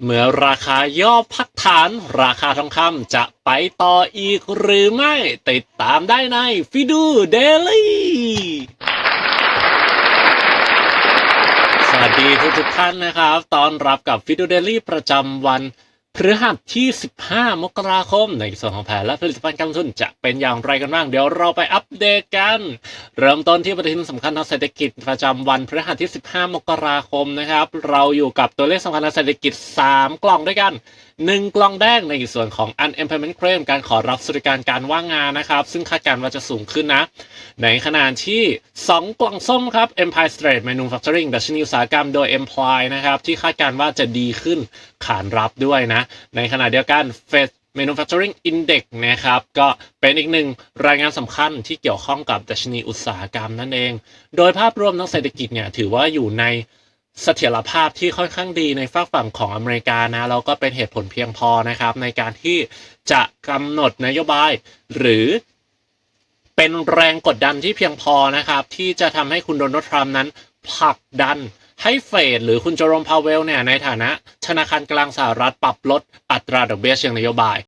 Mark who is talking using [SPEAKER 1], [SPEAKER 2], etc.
[SPEAKER 1] เมื่อราคาย่อพักฐานราคาทองคำจะไปต่ออีกหรือไม่ติดตามได้ในฟิดูเดลี่สวัสดีทุกท่านนะครับต้อนรับกับฟิดูเดลี่ประจำวันพฤหัสที่ 15 มกราคมในส่วนของแผนและผลิตภัณฑ์การลงทุนจะเป็นอย่างไรกันบ้างเดี๋ยวเราไปอัปเดตกันเริ่มต้นที่ปฏิทินสำคัญทางเศรษฐกิจประจำวันพฤหัสที่ 15 มกราคมนะครับเราอยู่กับตัวเลขสำคัญทางเศรษฐกิจ 3 กล่องด้วยกัน1กล่องแดงในส่วนของ unemployment claim การขอรับสวัสดิการการว่างงานนะครับซึ่งคาดการณ์ว่าจะสูงขึ้นนะในขณะที่2กล่องส้มครับ Empire State Manufacturing ดัชนีอุตสาหกรรมโดย Employ นะครับที่คาดการณ์ว่าจะดีขึ้นขานรับด้วยนะในขณะเดียวกัน Fed Manufacturing Index นะครับก็เป็นอีกหนึ่งรายงานสำคัญที่เกี่ยวข้องกับดัชนีอุตสาหกรรมนั่นเองโดยภาพรวมทางเศรษฐกิจเนี่ยถือว่าอยู่ในเสถียรภาพที่ค่อนข้างดีในฝั่งฝั่งของอเมริกานะแล้วก็เป็นเหตุผลเพียงพอนะครับในการที่จะกำหนดนโยบายหรือเป็นแรงกดดันที่เพียงพอนะครับที่จะทำให้คุณโดนัลด์ทรัมป์นั้นผลักดันให้เฟดหรือคุณเจอโรมพาวเวลเนี่ยในฐานะธนาคารกลางสหรัฐปรับลดอัตราดอกเบี้ยเชิงนโยบาย